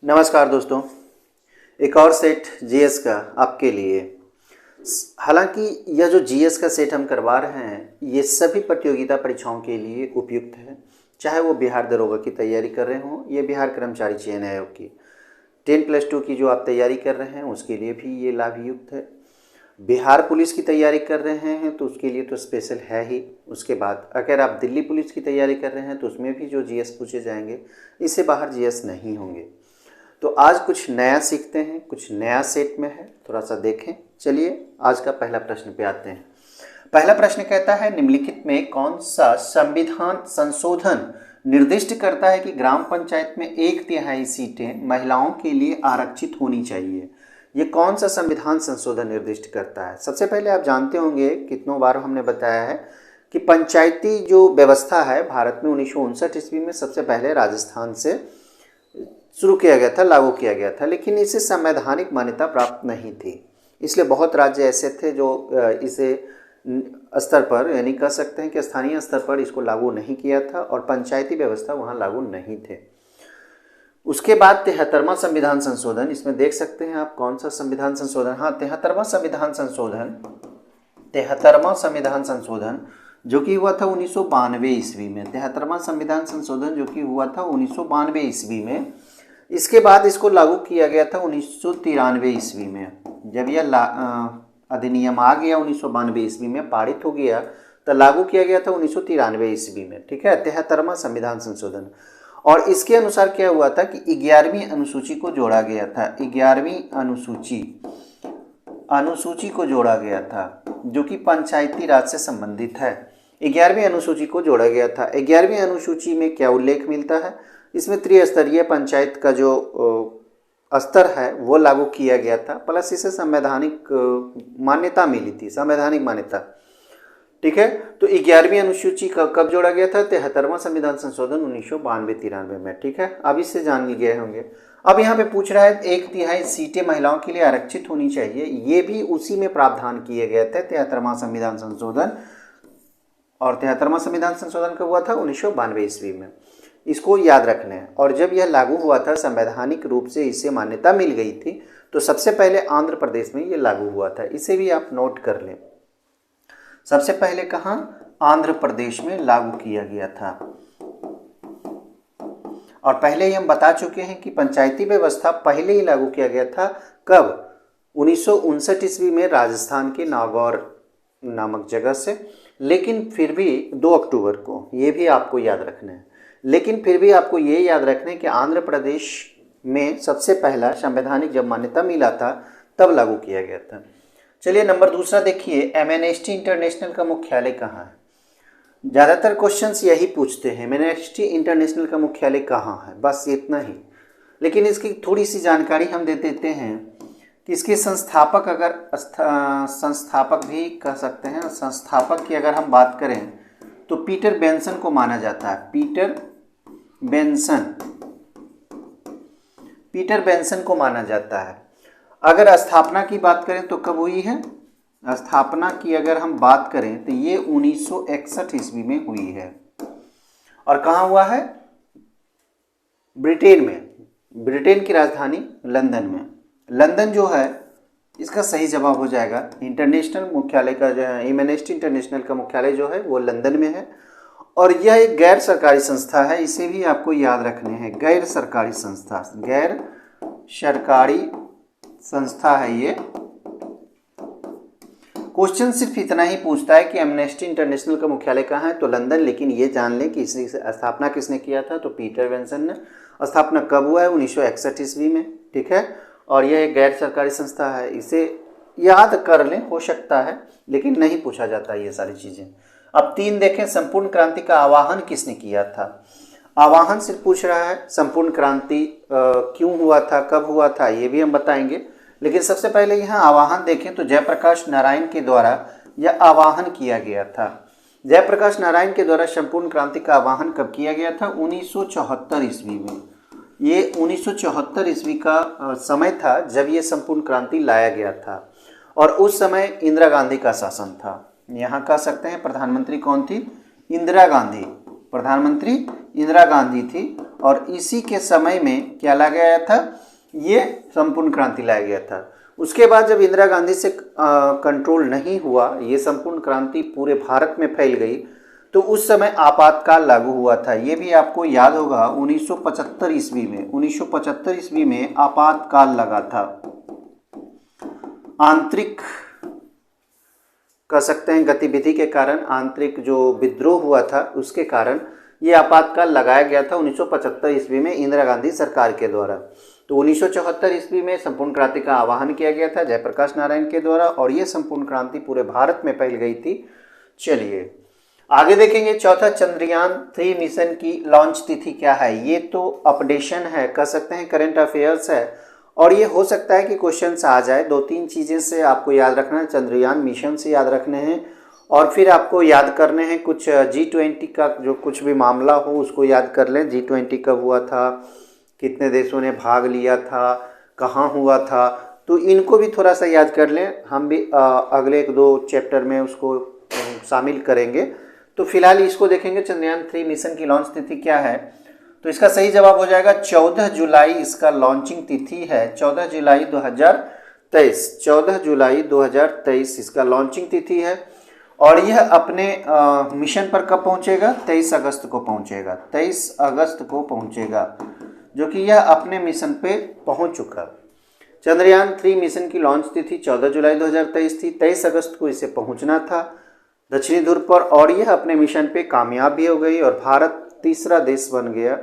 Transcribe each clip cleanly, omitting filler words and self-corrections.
नमस्कार दोस्तों, एक और सेट जीएस का आपके लिए। हालांकि यह जो जीएस का सेट हम करवा रहे हैं ये सभी प्रतियोगिता परीक्षाओं के लिए उपयुक्त है, चाहे वो बिहार दरोगा की तैयारी कर रहे हों या बिहार कर्मचारी चयन आयोग की 10+2 की जो आप तैयारी कर रहे हैं उसके लिए भी ये लाभयुक्त है। बिहार पुलिस की तैयारी कर रहे हैं तो उसके लिए तो स्पेशल है ही। उसके बाद अगर आप दिल्ली पुलिस की तैयारी कर रहे हैं तो उसमें भी जो जीएस पूछे जाएंगे इससे बाहर जीएस नहीं होंगे। तो आज कुछ नया सीखते हैं, कुछ नया सेट में है, थोड़ा सा देखें। चलिए आज का पहला प्रश्न पे आते हैं। पहला प्रश्न कहता है, निम्नलिखित में कौन सा संविधान संशोधन निर्दिष्ट करता है कि ग्राम पंचायत में 1/3 सीटें महिलाओं के लिए आरक्षित होनी चाहिए। ये कौन सा संविधान संशोधन निर्दिष्ट करता है? सबसे पहले आप जानते होंगे, कितनों बार हमने बताया है कि पंचायती जो व्यवस्था है भारत में 1959 ईस्वी में सबसे पहले राजस्थान से शुरू किया गया था, लागू किया गया था, लेकिन इसे संवैधानिक मान्यता प्राप्त नहीं थी। इसलिए बहुत राज्य ऐसे थे जो इसे स्तर पर, यानी कह सकते हैं कि स्थानीय स्तर पर इसको लागू नहीं किया था और पंचायती व्यवस्था वहाँ लागू नहीं थे। उसके बाद 73वां संविधान संशोधन, इसमें देख सकते हैं आप कौन सा संविधान संशोधन। हाँ, 73वां संविधान संशोधन जो कि हुआ था 1992 ईस्वी में। 73वां संविधान संशोधन जो कि हुआ था 1992 ईस्वी में। इसके बाद इसको लागू किया गया था 1993 ईस्वी में। जब यह अधिनियम आ गया 1992 ईस्वी में, पारित हो गया, तो लागू किया गया था 1993 ईस्वी में। ठीक है, 73वां संविधान संशोधन। और इसके अनुसार क्या हुआ था कि 11वीं अनुसूची को जोड़ा गया था। 11वीं अनुसूची को जोड़ा गया था जो कि पंचायती राज से संबंधित है। 11वीं अनुसूची को जोड़ा गया था। 11वीं अनुसूची में क्या उल्लेख मिलता है? इसमें त्रिस्तरीय पंचायत का जो स्तर है वो लागू किया गया था, प्लस इसे संवैधानिक मान्यता मिली थी, संवैधानिक मान्यता। ठीक है, तो 11वीं अनुसूची का कब जोड़ा गया था? 73वां संविधान संशोधन 1992-93 में। ठीक है, अब इससे जान गए होंगे। अब यहाँ पे पूछ रहा है 1/3 सीटें महिलाओं के लिए आरक्षित होनी चाहिए, ये भी उसी में प्रावधान किए गए थे 73वां संविधान संशोधन। और 73वां संविधान संशोधन कब हुआ था? 1992 ईस्वी में। इसको याद रखना है। और जब यह लागू हुआ था, संवैधानिक रूप से इसे मान्यता मिल गई थी, तो सबसे पहले आंध्र प्रदेश में ये लागू हुआ था। इसे भी आप नोट कर लें। सबसे पहले कहाँ? आंध्र प्रदेश में लागू किया गया था। और पहले ही हम बता चुके हैं कि पंचायती व्यवस्था पहले ही लागू किया गया था। कब? 1959 ईस्वी में राजस्थान के नागौर नामक जगह से। लेकिन फिर भी 2 अक्टूबर को, ये भी आपको याद रखना है। लेकिन फिर भी आपको ये याद रखना है कि आंध्र प्रदेश में सबसे पहला संवैधानिक जब मान्यता मिला था तब लागू किया गया था। चलिए नंबर दूसरा देखिए, एमनेस्टी इंटरनेशनल का मुख्यालय कहाँ है? ज़्यादातर क्वेश्चंस यही पूछते हैं, एमनेस्टी इंटरनेशनल का मुख्यालय कहाँ है, बस इतना ही। लेकिन इसकी थोड़ी सी जानकारी हम दे देते हैं कि इसके संस्थापक, अगर संस्थापक भी कह सकते हैं, संस्थापक की अगर हम बात करें तो पीटर बेंसन को माना जाता है। पीटर बेंसन को माना जाता है। अगर स्थापना की बात करें तो कब हुई है? स्थापना की अगर हम बात करें तो ये 1961 ईस्वी में हुई है। और कहाँ हुआ है? ब्रिटेन में। ब्रिटेन की राजधानी लंदन में। लंदन जो है इसका सही जवाब हो जाएगा। इंटरनेशनल मुख्यालय का जो है, एमनेस्टी इंटरनेशनल का मुख्यालय जो है वो लंदन में है। और यह एक गैर सरकारी संस्था है, इसे भी आपको याद रखने हैं। गैर सरकारी संस्था है ये। क्वेश्चन सिर्फ इतना ही पूछता है कि एमनेस्टी इंटरनेशनल का मुख्यालय कहाँ है, तो लंदन। लेकिन ये जान लें कि इसकी स्थापना किसने किया था, तो पीटर बेंसन ने। स्थापना कब हुआ है? 1961 ईस्वी में। ठीक है, और यह एक गैर सरकारी संस्था है, इसे याद कर लें, हो सकता है, लेकिन नहीं पूछा जाता ये सारी चीज़ें। अब 3 देखें, संपूर्ण क्रांति का आह्वान किसने किया था? आह्वान सिर्फ पूछ रहा है। संपूर्ण क्रांति क्यों हुआ था, कब हुआ था, ये भी हम बताएंगे। लेकिन सबसे पहले यहाँ आह्वान देखें तो जयप्रकाश नारायण के द्वारा यह आह्वान किया गया था। जयप्रकाश नारायण के द्वारा संपूर्ण क्रांति का आह्वान कब किया गया था? 1974 ईस्वी में। ये 1974 ईस्वी का समय था जब ये संपूर्ण क्रांति लाया गया था। और उस समय इंदिरा गांधी का शासन था। यहाँ कह सकते हैं प्रधानमंत्री कौन थी? इंदिरा गांधी। प्रधानमंत्री इंदिरा गांधी थी और इसी के समय में क्या लाया गया था, ये संपूर्ण क्रांति लाया गया था। उसके बाद जब इंदिरा गांधी से कंट्रोल नहीं हुआ, ये संपूर्ण क्रांति पूरे भारत में फैल गई, तो उस समय आपातकाल लागू हुआ था। ये भी आपको याद होगा 1975 ईस्वी में, 1975 ईस्वी में आपातकाल लगा था। आंतरिक कह सकते हैं गतिविधि के कारण, आंतरिक जो विद्रोह हुआ था उसके कारण ये आपातकाल लगाया गया था 1975 ईस्वी में इंदिरा गांधी सरकार के द्वारा। तो 1974 ईस्वी में संपूर्ण क्रांति का आह्वान किया गया था जयप्रकाश नारायण के द्वारा और ये संपूर्ण क्रांति पूरे भारत में फैल गई थी। चलिए आगे देखेंगे। चौथा, चंद्रयान 3 मिशन की लॉन्च तिथि क्या है? ये तो अपडेशन है, कह सकते हैं करंट अफेयर्स है और ये हो सकता है कि क्वेश्चन आ जाए। 2-3 चीज़ें से आपको याद रखना है, चंद्रयान मिशन से याद रखने हैं और फिर आपको याद करने हैं कुछ G20 का जो कुछ भी मामला हो उसको याद कर लें। G20 कब हुआ था, कितने देशों ने भाग लिया था, कहाँ हुआ था, तो इनको भी थोड़ा सा याद कर लें। हम भी अगले 1-2 चैप्टर में उसको शामिल करेंगे। तो फिलहाल इसको देखेंगे, चंद्रयान 3 मिशन की लॉन्च तिथि क्या है? तो इसका सही जवाब हो जाएगा 14 जुलाई इसका लॉन्चिंग तिथि है। 14 जुलाई 2023, 14 जुलाई 2023 इसका लॉन्चिंग तिथि है और यह अपने मिशन पर कब पहुंचेगा? 23 अगस्त को पहुंचेगा, 23 अगस्त को पहुंचेगा, जो कि यह अपने मिशन पे पहुंच चुका। चंद्रयान 3 मिशन की लॉन्च तिथि 14 जुलाई 2023 थी। 23 अगस्त को इसे पहुंचना था दक्षिणी ध्रुव पर और यह अपने मिशन पे कामयाब भी हो गई और भारत तीसरा देश बन गया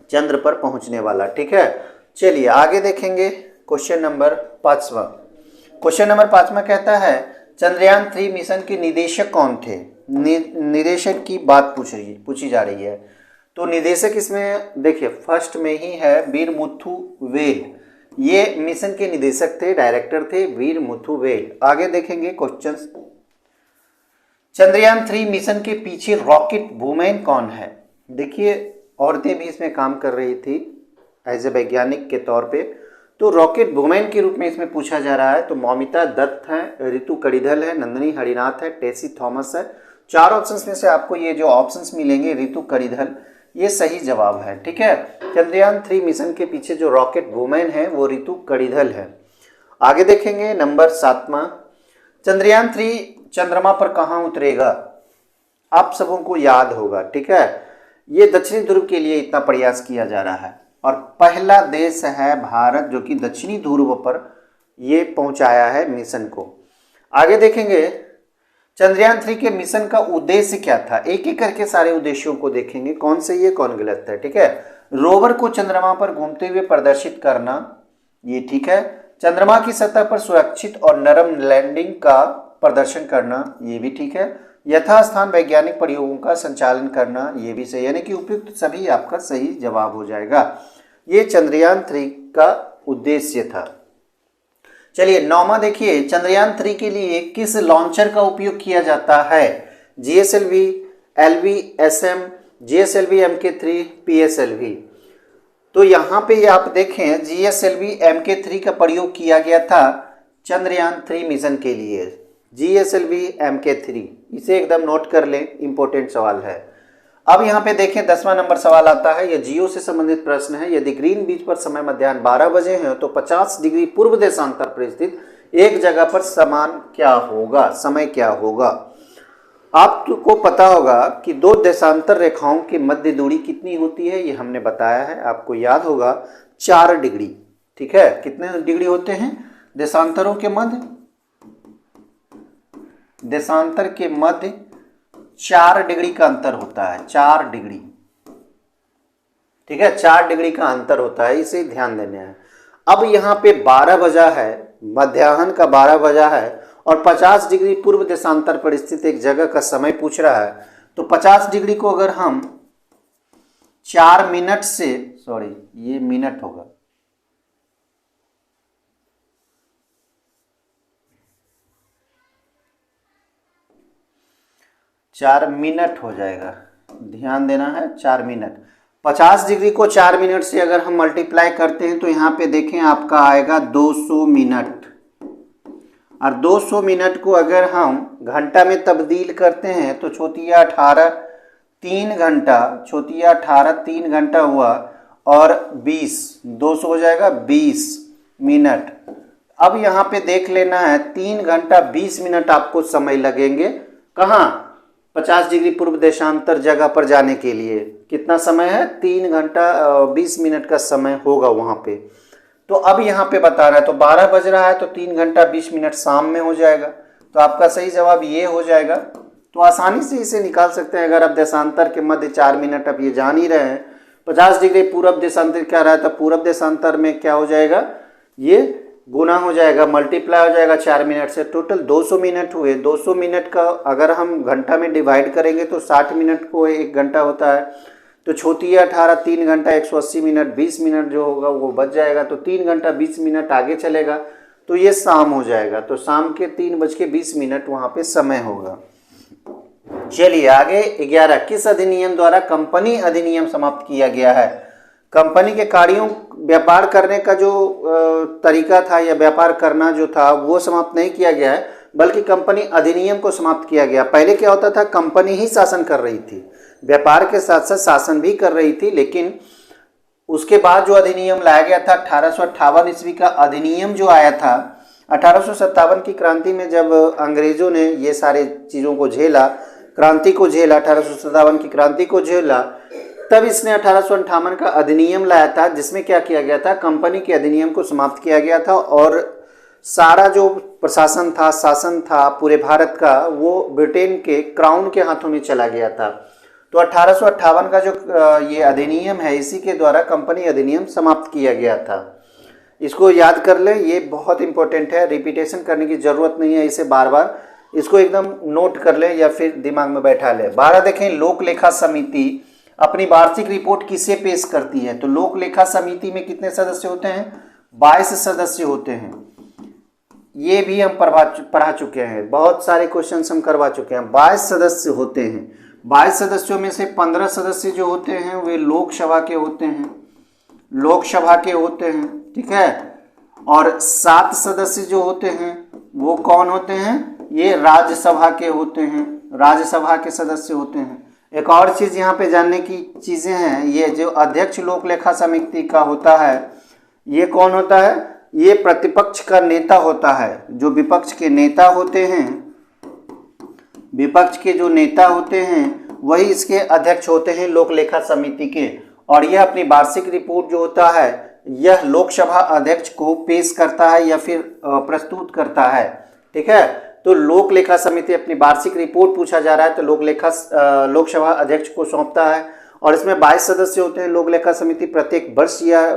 चंद्र पर पहुंचने वाला। ठीक है, चलिए आगे देखेंगे। क्वेश्चन नंबर 5वां। क्वेश्चन नंबर 5वां कहता है चंद्रयान 3 मिशन के निदेशक कौन थे? निदेशक की बात पूछी जा रही है। तो निदेशक इसमें देखिए फर्स्ट में ही है वीरमुथु वेल, ये मिशन के निदेशक थे, डायरेक्टर थे वीरमुथु वेल। आगे देखेंगे क्वेश्चन। चंद्रयान 3 मिशन के पीछे रॉकेट वुमेन कौन है? देखिए औरतें भी इसमें काम कर रही थी एज ए वैज्ञानिक के तौर पे, तो रॉकेट वुमेन के रूप में इसमें पूछा जा रहा है। तो मौमिता दत्त है, रितु कड़िधल है, नंदिनी हरिनाथ है, टेसी थॉमस है। 4 ऑप्शंस में से आपको ये जो ऑप्शंस मिलेंगे रितु कड़िधल, ये सही जवाब है। ठीक है, चंद्रयान 3 मिशन के पीछे जो रॉकेट वुमेन है वो रितु कड़िधल है। आगे देखेंगे नंबर 7वां। चंद्रयान 3 चंद्रमा पर कहाँ उतरेगा? आप सबों को याद होगा। ठीक है, ये दक्षिणी ध्रुव के लिए इतना प्रयास किया जा रहा है और पहला देश है भारत जो कि दक्षिणी ध्रुव पर ये पहुंचाया है मिशन को। आगे देखेंगे चंद्रयान 3 के मिशन का उद्देश्य क्या था? एक एक करके सारे उद्देश्यों को देखेंगे, कौन सही है कौन गलत है। ठीक है, रोवर को चंद्रमा पर घूमते हुए प्रदर्शित करना, ये ठीक है। चंद्रमा की सतह पर सुरक्षित और नरम लैंडिंग का प्रदर्शन करना, ये भी ठीक है। यथास्थान वैज्ञानिक प्रयोगों का संचालन करना, ये भी सही, यानी कि उपयुक्त सभी आपका सही जवाब हो जाएगा। ये चंद्रयान 3 का उद्देश्य था। चलिए 9वां देखिए, चंद्रयान 3 के लिए किस लॉन्चर का उपयोग किया जाता है? GSLV, LV-SM, GSLV MK3, PSLV। तो यहाँ पे आप देखें GSLV MK3 का प्रयोग किया गया था चंद्रयान 3 मिशन के लिए। GSLV MK3, इसे एकदम नोट कर लें, इंपॉर्टेंट सवाल है। अब यहाँ पे देखें 10वां नंबर सवाल आता है, यह जियो से संबंधित प्रश्न है। यदि ग्रीन बीच पर समय मध्याह्न 12 बजे है तो 50 डिग्री पूर्व देशांतर पर स्थित एक जगह पर समान क्या होगा, समय क्या होगा? आपको पता होगा कि 2 देशांतर रेखाओं की मध्य दूरी कितनी होती है, ये हमने बताया है, आपको याद होगा 4 डिग्री। ठीक है, कितने डिग्री होते हैं देशांतरों के मध्य? देशांतर के मध्य 4 डिग्री का अंतर होता है, 4 डिग्री। ठीक है, 4 डिग्री का अंतर होता है, इसे ध्यान देना है। अब यहाँ पे 12 बजा है, मध्याह्न का 12 बजा है और 50 डिग्री पूर्व देशांतर पर स्थित एक जगह का समय पूछ रहा है। तो 50 डिग्री को अगर हम 4 मिनट से, सॉरी ये मिनट होगा, चार मिनट हो जाएगा, ध्यान देना है, 4 मिनट। 50 डिग्री को 4 मिनट से अगर हम मल्टीप्लाई करते हैं तो यहाँ पे देखें आपका आएगा 200 मिनट, और 200 मिनट को अगर हम घंटा में तब्दील करते हैं तो छोटी 18, 3 घंटा, चौथिया 18, 3 घंटा हुआ और 20, 200 हो जाएगा 20 मिनट। अब यहाँ पे देख लेना है 3 घंटा 20 मिनट आपको समय लगेंगे। कहाँ? 50 डिग्री पूर्व देशांतर जगह पर जाने के लिए कितना समय है? 3 घंटा 20 मिनट का समय होगा वहाँ पे। तो अब यहाँ पे बता रहा है, तो 12 बज रहा है तो 3 घंटा 20 मिनट शाम में हो जाएगा। तो आपका सही जवाब ये हो जाएगा। तो आसानी से इसे निकाल सकते हैं। अगर आप देशांतर के मध्य 4 मिनट आप ये जान ही रहे हैं, 50 डिग्री पूर्व देशांतर क्या रहा है, तो पूर्व देशांतर में क्या हो जाएगा, ये गुना हो जाएगा, मल्टीप्लाई हो जाएगा 4 मिनट से। टोटल 200 मिनट हुए। 200 मिनट का अगर हम घंटा में डिवाइड करेंगे तो 60 मिनट को 1 घंटा होता है। तो छोटी 18, 3 घंटा 180 मिनट, 20 मिनट जो होगा वो बच जाएगा। तो 3 घंटा 20 मिनट आगे चलेगा तो ये शाम हो जाएगा। तो शाम के 3:20 वहाँ पे समय होगा। चलिए आगे 11, किस अधिनियम द्वारा कंपनी अधिनियम समाप्त किया गया है? कंपनी के कार्यों, व्यापार करने का जो तरीका था या व्यापार करना जो था वो समाप्त नहीं किया गया है, बल्कि कंपनी अधिनियम को समाप्त किया गया। पहले क्या होता था, कंपनी ही शासन कर रही थी, व्यापार के साथ साथ शासन भी कर रही थी। लेकिन उसके बाद जो अधिनियम लाया गया था 1858 ईस्वी का अधिनियम जो आया था, 1857 की क्रांति में जब अंग्रेजों ने ये सारे चीज़ों को झेला, क्रांति को झेला, 1857 की क्रांति को झेला, तब इसने 1858 का अधिनियम लाया था, जिसमें क्या किया गया था, कंपनी के अधिनियम को समाप्त किया गया था और सारा जो प्रशासन था, शासन था पूरे भारत का, वो ब्रिटेन के क्राउन के हाथों में चला गया था। तो 1858 का जो ये अधिनियम है, इसी के द्वारा कंपनी अधिनियम समाप्त किया गया था। इसको याद कर ले, ये बहुत इंपॉर्टेंट है, रिपीटेशन करने की जरूरत नहीं है इसे बार बार, इसको एकदम नोट कर ले या फिर दिमाग में बैठा ले। 12 देखें, लोक लेखा समिति अपनी वार्षिक रिपोर्ट किसे पेश करती है? तो लोक लेखा समिति में कितने सदस्य होते हैं? 22 सदस्य होते हैं। ये भी हम पढ़ा चुके हैं, बहुत सारे क्वेश्चन हम करवा चुके हैं। 22 सदस्य होते हैं। 22 सदस्यों में से 15 सदस्य जो होते हैं वे लोकसभा के होते हैं, लोकसभा के होते हैं, ठीक है। और 7 सदस्य जो होते हैं वो कौन होते हैं? ये राज्यसभा के होते हैं, राज्यसभा के सदस्य होते हैं। एक और चीज़ यहाँ पे जानने की चीज़ें हैं, ये जो अध्यक्ष लोक लेखा समिति का होता है, ये कौन होता है? ये प्रतिपक्ष का नेता होता है। जो विपक्ष के नेता होते हैं, विपक्ष के जो नेता होते हैं वही इसके अध्यक्ष होते हैं लोक लेखा समिति के। और यह अपनी वार्षिक रिपोर्ट जो होता है यह लोकसभा अध्यक्ष को पेश करता है या फिर प्रस्तुत करता है, ठीक है। तो लोक लेखा समिति अपनी वार्षिक रिपोर्ट पूछा जा रहा है तो लोकसभा अध्यक्ष को सौंपता है। और इसमें 22 सदस्य होते हैं लोक लेखा समिति, प्रत्येक वर्ष यह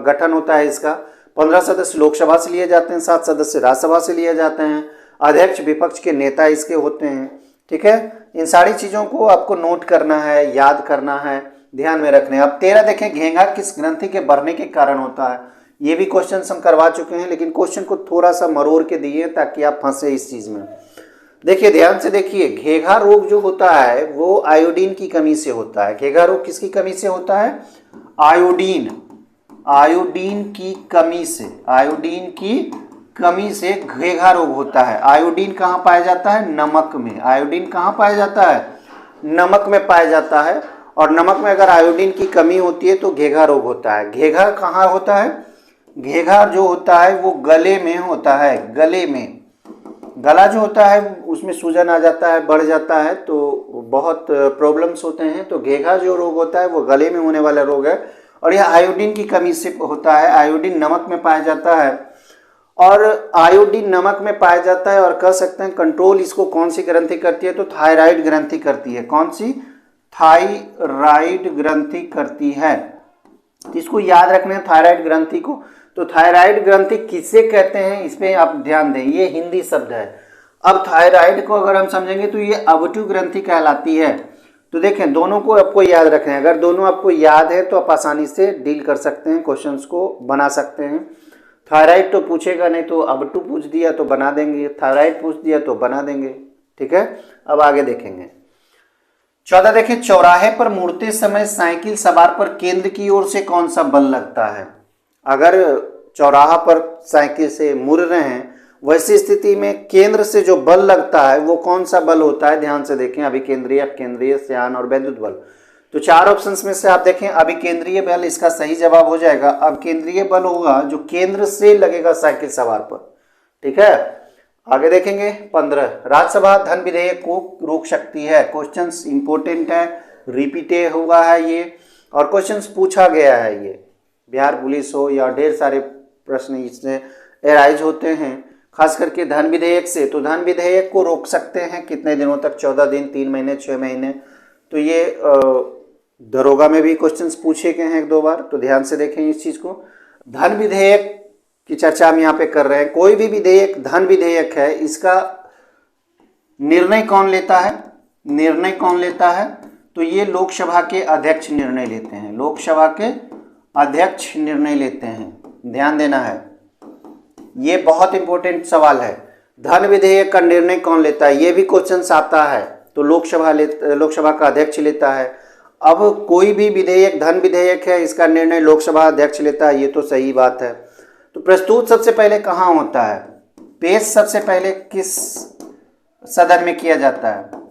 गठन होता है इसका। 15 सदस्य लोकसभा से लिए जाते हैं, 7 सदस्य राज्यसभा से लिए जाते हैं। अध्यक्ष विपक्ष के नेता इसके होते हैं, ठीक है। इन सारी चीज़ों को आपको नोट करना है, याद करना है, ध्यान में रखने। अब 13 देखें, घेंघा किस ग्रंथि के बढ़ने के कारण होता है? ये भी क्वेश्चन हम करवा चुके हैं, लेकिन क्वेश्चन को थोड़ा सा मरोड़ के दिए ताकि आप फंसे इस चीज़ में। देखिए ध्यान से देखिए, घेंघा रोग जो होता है वो आयोडीन की कमी से होता है। घेंघा रोग किसकी कमी से होता है? आयोडीन, आयोडीन की कमी से, आयोडीन की कमी से घेंघा रोग होता है। आयोडीन कहाँ पाया जाता है? नमक में। आयोडीन कहाँ पाया जाता है? नमक में पाया जाता है। और नमक में अगर आयोडीन की कमी होती है तो घेंघा रोग होता है। घेंघा कहाँ होता है? घेंघा जो होता है वो गले में होता है, गले में। गला जो होता है उसमें सूजन आ जाता है, बढ़ जाता है, तो बहुत प्रॉब्लम्स होते हैं। तो घेंघा जो रोग होता है वो गले में होने वाला रोग है और यह आयोडीन की कमी से होता है। आयोडीन नमक में पाया जाता है और आयोडीन नमक में पाया जाता है। और कह सकते हैं कंट्रोल इसको कौन सी ग्रंथि करती है? तो थायराइड ग्रंथि करती है। कौन सी? थायराइड ग्रंथि करती है। तो इसको याद रखना है थायराइड ग्रंथि को। तो थायराइड ग्रंथि किसे कहते हैं इस पे आप ध्यान दें, ये हिंदी शब्द है। अब थायराइड को अगर हम समझेंगे तो ये अवटु ग्रंथि कहलाती है। तो देखें दोनों को आपको याद रखना है। अगर दोनों आपको याद है तो आप आसानी से डील कर सकते हैं, क्वेश्चंस को बना सकते हैं। थायराइड तो पूछेगा नहीं, तो अवटु पूछ दिया तो बना देंगे, थायराइड पूछ दिया तो बना देंगे, ठीक है। अब आगे देखेंगे 14 देखें, चौराहे पर मुड़ते समय साइकिल सवार पर केंद्र की ओर से कौन सा बल लगता है? अगर चौराहा पर साइकिल से मुड़ रहे हैं वैसी स्थिति में केंद्र से जो बल लगता है वो कौन सा बल होता है, ध्यान से देखें, अभिकेंद्रीय, अपकेंद्रीय, श्यान और वैद्युत बल। तो चार ऑप्शंस में से आप देखें अभिकेंद्रीय बल इसका सही जवाब हो जाएगा। अभिकेंद्रीय बल होगा जो केंद्र से लगेगा साइकिल सवार पर, ठीक है। आगे देखेंगे 15, राज्यसभा धन विधेयक को रोक सकती है। क्वेश्चंस इंपोर्टेंट है, रिपीटेड हुआ है ये, और क्वेश्चंस पूछा गया है ये, बिहार पुलिस हो या ढेर सारे प्रश्न इससे एराइज होते हैं, खास करके धन विधेयक से। तो धन विधेयक को रोक सकते हैं कितने दिनों तक, 14 दिन, 3 महीने, 6 महीने। तो ये दरोगा में भी क्वेश्चंस पूछे गए हैं 1-2 बार, तो ध्यान से देखें इस चीज को। धन विधेयक की चर्चा हम यहाँ पे कर रहे हैं। कोई भी विधेयक धन विधेयक है, इसका निर्णय कौन लेता है, निर्णय कौन लेता है, तो ये लोकसभा के अध्यक्ष निर्णय लेते हैं, लोकसभा के अध्यक्ष निर्णय लेते हैं, ध्यान देना है, ये बहुत इंपॉर्टेंट सवाल है। धन विधेयक का निर्णय कौन लेता है, ये भी क्वेश्चन आता है, तो लोकसभा का अध्यक्ष लेता है। अब कोई भी विधेयक धन विधेयक है, इसका निर्णय लोकसभा अध्यक्ष लेता है, ये तो सही बात है। तो प्रस्तुत सबसे पहले कहाँ होता है, पेश सबसे पहले किस सदन में किया जाता है,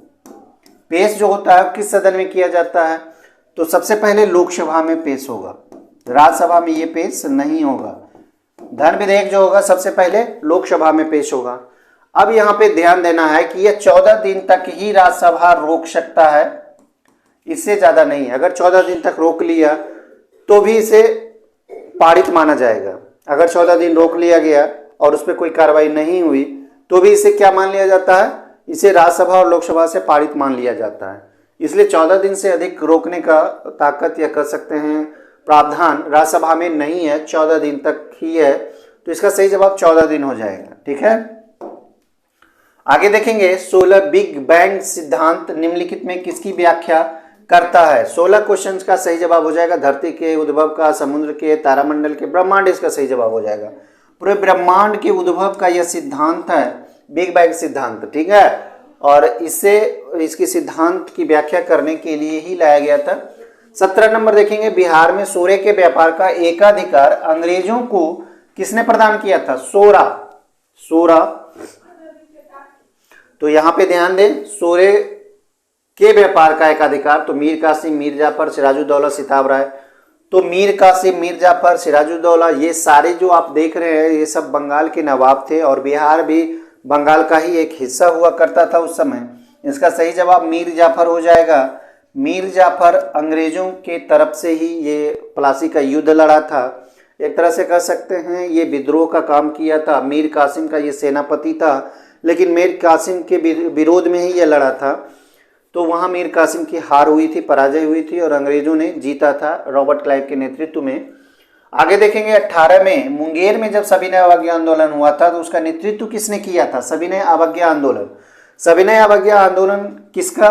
पेश जो होता है किस सदन में किया जाता है, तो सबसे पहले लोकसभा में पेश होगा, राज्यसभा में ये पेश नहीं होगा। धन विधेयक जो होगा सबसे पहले लोकसभा में पेश होगा। अब यहाँ पे ध्यान देना है कि यह 14 दिन तक ही राज्यसभा रोक सकता है, इससे ज्यादा नहीं। अगर 14 दिन तक रोक लिया तो भी इसे पारित माना जाएगा। अगर 14 दिन रोक लिया गया और उस पर कोई कार्रवाई नहीं हुई तो भी इसे क्या मान लिया जाता है, इसे राज्यसभा और लोकसभा से पारित मान लिया जाता है। इसलिए 14 दिन से अधिक रोकने का ताकत या कर सकते हैं प्रावधान राज्यसभा में नहीं है, 14 दिन तक ही है। तो इसका सही जवाब 14 दिन हो जाएगा, ठीक है। आगे देखेंगे 16 बिग बैंग सिद्धांत निम्नलिखित में किसकी व्याख्या करता है। 16 क्वेश्चंस का सही जवाब हो जाएगा, धरती के उद्भव का, समुद्र के, तारामंडल के, ब्रह्मांड, इसका सही जवाब हो जाएगा। पूरे ब्रह्मांड के उद्भव का यह सिद्धांत है बिग बैंग सिद्धांत, ठीक है। और इसकी सिद्धांत की व्याख्या करने के लिए ही लाया गया था। 17 नंबर देखेंगे, बिहार में सोरे के व्यापार का एकाधिकार अंग्रेजों को किसने प्रदान किया था, सोरा। तो यहां पे ध्यान दें, सोरे के व्यापार का एकाधिकार, तो मीर कासिम, मीर जाफर, सिराजुद्दौला, सिताब राय। तो मीर कासिम, मीर जाफर, सिराजुद्दौला, ये सारे जो आप देख रहे हैं ये सब बंगाल के नवाब थे, और बिहार भी बंगाल का ही एक हिस्सा हुआ करता था उस समय। इसका सही जवाब मीर जाफर हो जाएगा। मीर जाफर अंग्रेजों के तरफ से ही ये प्लासी का युद्ध लड़ा था, एक तरह से कह सकते हैं ये विद्रोह का काम किया था। मीर कासिम का ये सेनापति था, लेकिन मीर कासिम के विरोध में ही ये लड़ा था। तो वहाँ मीर कासिम की हार हुई थी, पराजय हुई थी, और अंग्रेजों ने जीता था रॉबर्ट क्लाइव के नेतृत्व में। आगे देखेंगे 18 में मुंगेर में जब सविनय अवज्ञा आंदोलन हुआ था तो उसका नेतृत्व किसने किया था, सविनय अवज्ञा आंदोलन। सविनय अवज्ञा आंदोलन किसका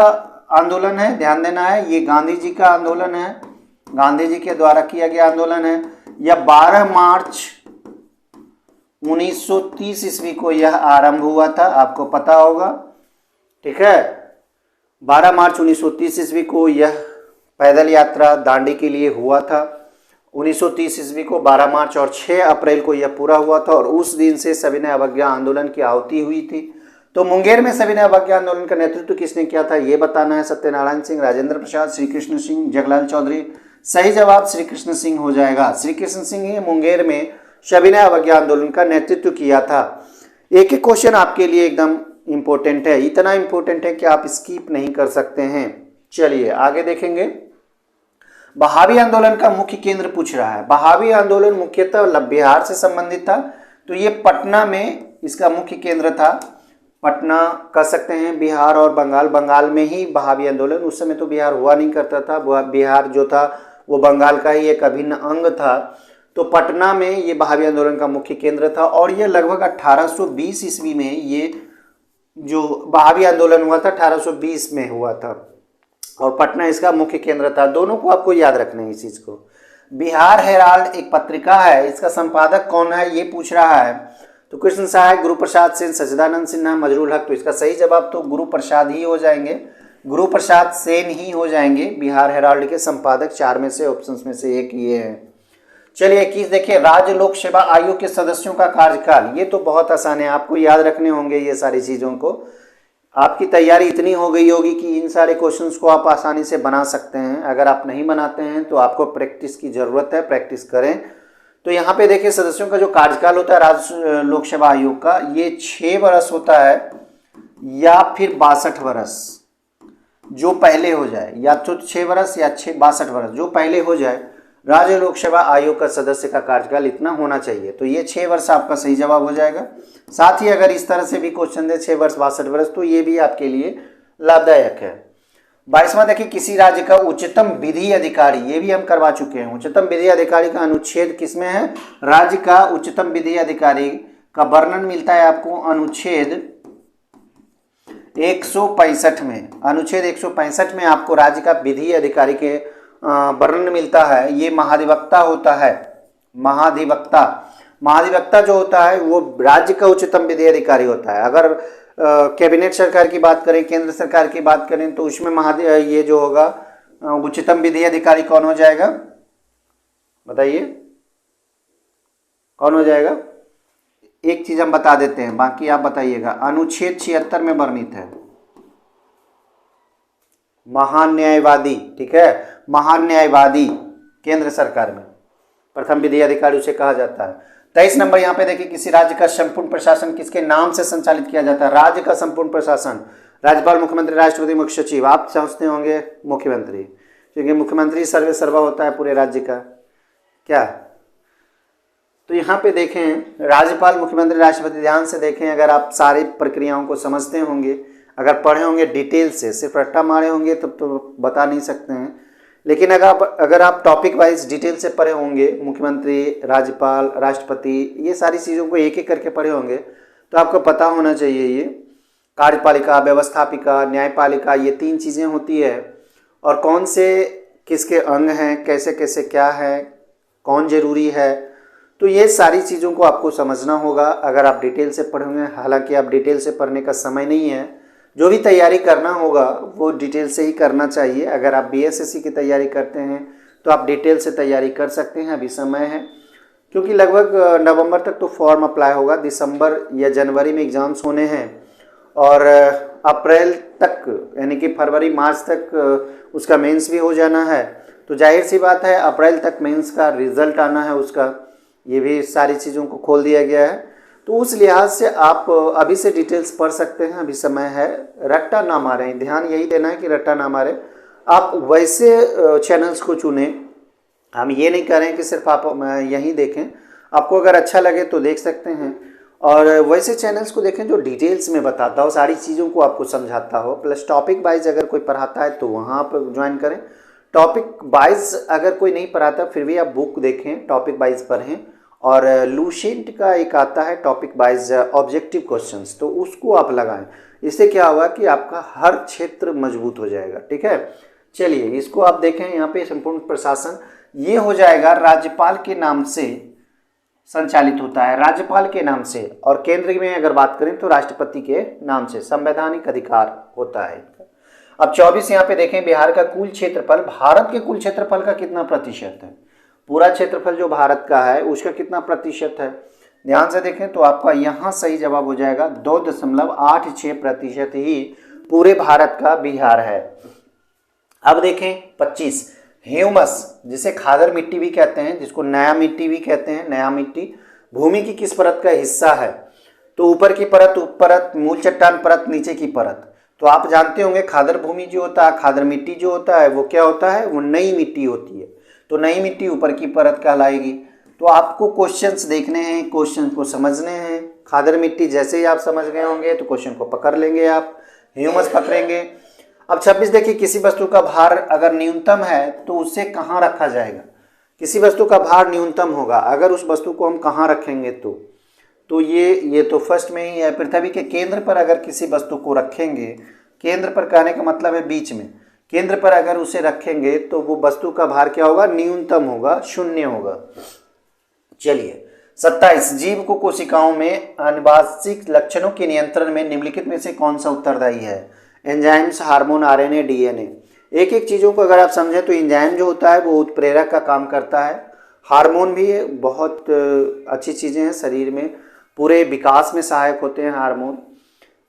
आंदोलन है, ध्यान देना है, ये गांधी जी का आंदोलन है, गांधी जी के द्वारा किया गया आंदोलन है। यह 12 मार्च 1930 ईस्वी को यह आरंभ हुआ था, आपको पता होगा, ठीक है। 12 मार्च 1930 ईस्वी को यह पैदल यात्रा दांडी के लिए हुआ था। 1930 ईस्वी को 12 मार्च और 6 अप्रैल को यह पूरा हुआ था, और उस दिन से सविनय अवज्ञा आंदोलन की आहुति हुई थी। तो मुंगेर में सविनय अवज्ञा आंदोलन का नेतृत्व किसने किया था ये बताना है। सत्यनारायण सिंह, राजेंद्र प्रसाद, श्री कृष्ण सिंह, जगलाल चौधरी। सही जवाब श्री कृष्ण सिंह हो जाएगा। श्री कृष्ण सिंह ही मुंगेर में सविनय अवज्ञा आंदोलन का नेतृत्व किया था। एक एक क्वेश्चन आपके लिए एकदम इंपॉर्टेंट है, इतना इंपॉर्टेंट है कि आप स्किप नहीं कर सकते हैं। चलिए आगे देखेंगे, बहावी आंदोलन का मुख्य केंद्र पूछ रहा है। बहावी आंदोलन मुख्यतः बिहार से संबंधित था, तो ये पटना में इसका मुख्य केंद्र था। पटना कह सकते हैं, बिहार और बंगाल में ही बहावी आंदोलन, उस समय तो बिहार हुआ नहीं करता था, बिहार जो था वो बंगाल का ही एक अभिन्न अंग था। तो पटना में ये बहावी आंदोलन का मुख्य केंद्र था, और ये लगभग 1820 ईस्वी में ये जो बहावी आंदोलन हुआ था 1820 में हुआ था, और पटना इसका मुख्य केंद्र था। दोनों को आपको याद रखना है इस चीज को। बिहार हेराल्ड एक पत्रिका है, इसका संपादक कौन है ये पूछ रहा है। तो कृष्ण सहाय, गुरु प्रसाद सेन, सच्चिदानंद सिन्हा, मजरूल हक। तो इसका सही जवाब तो गुरु प्रसाद ही हो जाएंगे, गुरु प्रसाद सेन ही हो जाएंगे बिहार हेराल्ड के संपादक। 4 में से ऑप्शंस में से एक ये है। चलिए 21 देखिए, राज्य लोक सेवा आयोग के सदस्यों का कार्यकाल। ये तो बहुत आसान है, आपको याद रखने होंगे ये सारी चीज़ों को। आपकी तैयारी इतनी हो गई होगी कि इन सारे क्वेश्चंस को आप आसानी से बना सकते हैं। अगर आप नहीं बनाते हैं तो आपको प्रैक्टिस की ज़रूरत है, प्रैक्टिस करें। तो यहाँ पे देखिए सदस्यों का जो कार्यकाल होता है राज्य लोक सेवा आयोग का, ये 6 वर्ष होता है या फिर 62 वर्ष, जो पहले हो जाए, या तो 6 वर्ष या 62 वर्ष, जो पहले हो जाए। राज्य लोक सेवा आयोग का सदस्य का कार्यकाल इतना होना चाहिए, तो ये 6 वर्ष आपका सही जवाब हो जाएगा। साथ ही अगर इस तरह से भी क्वेश्चन दे 6 वर्ष 62 वर्ष, तो ये भी आपके लिए लाभदायक है। 22वां देखिए, किसी राज्य का उच्चतम विधि अधिकारी, ये भी हम करवा चुके हैं। उच्चतम विधि अधिकारी का अनुच्छेद किसमें है? राज्य का उच्चतम विधि अधिकारी का वर्णन मिलता है आपको अनुच्छेद 165 में। अनुच्छेद 165 में आपको राज्य का विधि अधिकारी के वर्णन मिलता है। ये महाधिवक्ता होता है। महाधिवक्ता जो होता है वो राज्य का उच्चतम विधि अधिकारी होता है। अगर कैबिनेट सरकार की बात करें, केंद्र सरकार की बात करें, तो उसमें ये जो होगा उच्चतम विधि अधिकारी कौन हो जाएगा? बताइए कौन हो जाएगा? एक चीज हम बता देते हैं, बाकी आप बताइएगा। अनुच्छेद 76 में वर्णित है महान न्यायवादी। ठीक है, महान न्यायवादी केंद्र सरकार में प्रथम विधि अधिकारी उसे कहा जाता है। 23 नंबर यहाँ पे देखिए, किसी राज्य का संपूर्ण प्रशासन किसके नाम से संचालित किया जाता है? राज्य का संपूर्ण प्रशासन राज्यपाल, मुख्यमंत्री, राष्ट्रपति, मुख्य सचिव। आप समझते होंगे मुख्यमंत्री, क्योंकि मुख्यमंत्री सर्वे सर्वा होता है पूरे राज्य का। क्या? तो यहाँ पे देखें राज्यपाल, मुख्यमंत्री, राष्ट्रपति, ध्यान से देखें। अगर आप सारी प्रक्रियाओं को समझते होंगे, अगर पढ़े होंगे डिटेल से, सिर्फ रट्टा मारे होंगे तब तो बता नहीं सकते हैं। लेकिन अगर आप टॉपिक वाइज डिटेल से पढ़े होंगे, मुख्यमंत्री, राज्यपाल, राष्ट्रपति, ये सारी चीज़ों को एक एक करके पढ़े होंगे, तो आपको पता होना चाहिए ये कार्यपालिका, व्यवस्थापिका, न्यायपालिका, ये 3 चीज़ें होती है। और कौन से किसके अंग हैं, कैसे कैसे क्या है, कौन जरूरी है, तो ये सारी चीज़ों को आपको समझना होगा अगर आप डिटेल से पढ़ेंगे। हालांकि आप डिटेल से पढ़ने का समय नहीं है, जो भी तैयारी करना होगा वो डिटेल से ही करना चाहिए। अगर आप बीएसएससी की तैयारी करते हैं तो आप डिटेल से तैयारी कर सकते हैं, अभी समय है। क्योंकि लगभग नवंबर तक तो फॉर्म अप्लाई होगा, दिसंबर या जनवरी में एग्ज़ाम्स होने हैं, और अप्रैल तक यानी कि फरवरी मार्च तक उसका मेंस भी हो जाना है। तो जाहिर सी बात है अप्रैल तक मेंस का रिजल्ट आना है उसका, ये भी सारी चीज़ों को खोल दिया गया है। तो उस लिहाज से आप अभी से डिटेल्स पढ़ सकते हैं, अभी समय है। रट्टा ना मारें, ध्यान यही देना है कि रट्टा ना मारें। आप वैसे चैनल्स को चुनें, हम ये नहीं करें कि सिर्फ आप यहीं देखें। आपको अगर अच्छा लगे तो देख सकते हैं, और वैसे चैनल्स को देखें जो डिटेल्स में बताता हो, सारी चीज़ों को आपको समझाता हो। प्लस टॉपिक वाइज अगर कोई पढ़ाता है तो वहाँ आप ज्वाइन करें। टॉपिक वाइज अगर कोई नहीं पढ़ाता फिर भी आप बुक देखें, टॉपिक वाइज पढ़ें। और लूसेंट का एक आता है टॉपिक वाइज ऑब्जेक्टिव क्वेश्चंस, तो उसको आप लगाएं। इससे क्या होगा कि आपका हर क्षेत्र मजबूत हो जाएगा। ठीक है, चलिए इसको आप देखें। यहाँ पे संपूर्ण प्रशासन ये हो जाएगा राज्यपाल के नाम से संचालित होता है, राज्यपाल के नाम से। और केंद्र में अगर बात करें तो राष्ट्रपति के नाम से संवैधानिक अधिकार होता है। अब 24 यहाँ पे देखें, बिहार का कुल क्षेत्रफल भारत के कुल क्षेत्रफल का कितना प्रतिशत है? पूरा क्षेत्रफल जो भारत का है उसका कितना प्रतिशत है? ध्यान से देखें तो आपका यहाँ सही जवाब हो जाएगा 2.86% ही पूरे भारत का बिहार है। अब देखें 25, ह्यूमस जिसे खादर मिट्टी भी कहते हैं, जिसको नया मिट्टी भी कहते हैं, नया मिट्टी भूमि की किस परत का हिस्सा है? तो ऊपर की परत, उप परत, मूल चट्टान परत, नीचे की परत। तो आप जानते होंगे खादर भूमि जो होता है, खादर मिट्टी जो होता है वो क्या होता है? वो नई मिट्टी होती है। तो नई मिट्टी ऊपर की परत कहलाएगी। तो आपको क्वेश्चंस देखने हैं, क्वेश्चन को समझने हैं। खादर मिट्टी जैसे ही आप समझ गए होंगे तो क्वेश्चन को पकड़ लेंगे आप, ह्यूमस पकड़ेंगे। अब 26 देखिए, किसी वस्तु का भार अगर न्यूनतम है तो उसे कहाँ रखा जाएगा? किसी वस्तु का भार न्यूनतम होगा अगर उस वस्तु को हम कहाँ रखेंगे तो ये तो फर्स्ट में ही है, पृथ्वी के केंद्र पर अगर किसी वस्तु को रखेंगे, केंद्र पर कहने का मतलब है बीच में, केंद्र पर अगर उसे रखेंगे तो वो वस्तु का भार क्या होगा? न्यूनतम होगा, 0 होगा। चलिए 27, जीव को कोशिकाओं में आनुवांशिक लक्षणों के नियंत्रण में निम्नलिखित में से कौन सा उत्तरदायी है? Enzymes, hormone, RNA, DNA. एक एक चीज़ों को अगर आप समझें तो एंजाइम जो होता है वो उत्प्रेरक का काम करता है, हार्मोन भी बहुत अच्छी चीज़ें हैं, शरीर में पूरे विकास में सहायक होते हैं हार्मोन।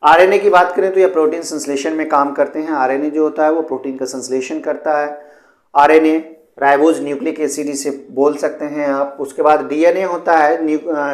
आरएनए की बात करें तो यह प्रोटीन संश्लेषण में काम करते हैं। आरएनए जो होता है वो प्रोटीन का संश्लेषण करता है। आरएनए राइबोज न्यूक्लिक एसिड इसे बोल सकते हैं आप। उसके बाद डीएनए होता है,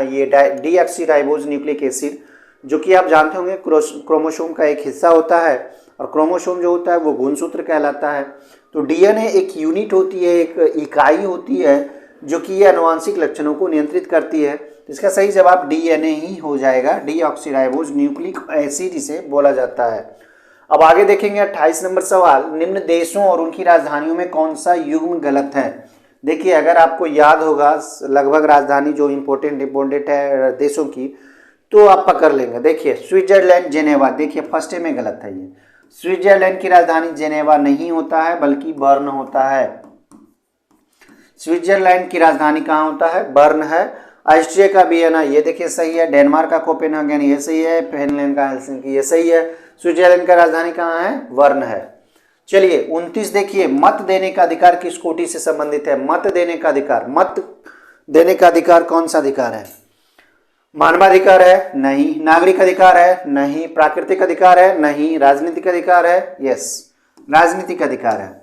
ये डीऑक्सी राइबोज न्यूक्लिक एसिड, जो कि आप जानते होंगे क्रोमोसोम का एक हिस्सा होता है, और क्रोमोसोम जो होता है वो गुणसूत्र कहलाता है। तो डीएनए एक यूनिट होती है, एक इकाई होती है जो कि ये आनुवांशिक लक्षणों को नियंत्रित करती है। इसका सही जवाब डीएनए ही हो जाएगा, डीऑक्सीराइबोज न्यूक्लिक एसिड इसे बोला जाता है। अब आगे देखेंगे 28 नंबर सवाल, निम्न देशों और उनकी राजधानियों में कौन सा युग्म गलत है। देखिए अगर आपको याद होगा लगभग राजधानी जो इम्पोर्टेंट है देशों की, तो आप पकड़ लेंगे। देखिए स्विट्जरलैंड जेनेवा, देखिए फर्स्ट में गलत है। ये स्विट्जरलैंड की राजधानी जेनेवा नहीं होता है बल्कि बर्न होता है। स्विट्जरलैंड की राजधानी कहाँ होता है, बर्न है। ऑस्ट्रिया का वियना, ये देखिए सही है। डेनमार्क का कोपेनहेगन, ये सही है। फिनलैंड का हेलसिंकी, ये सही है। स्विट्जरलैंड का राजधानी कहाँ है, बर्न है। चलिए 29 देखिए, मत देने का अधिकार किस कोटि से संबंधित है। मत देने का अधिकार, मत देने का अधिकार कौन सा अधिकार है। मानवाधिकार है, नहीं। नागरिक अधिकार है, नहीं। प्राकृतिक अधिकार है, नहीं। राजनीतिक अधिकार है, यस राजनीतिक अधिकार है।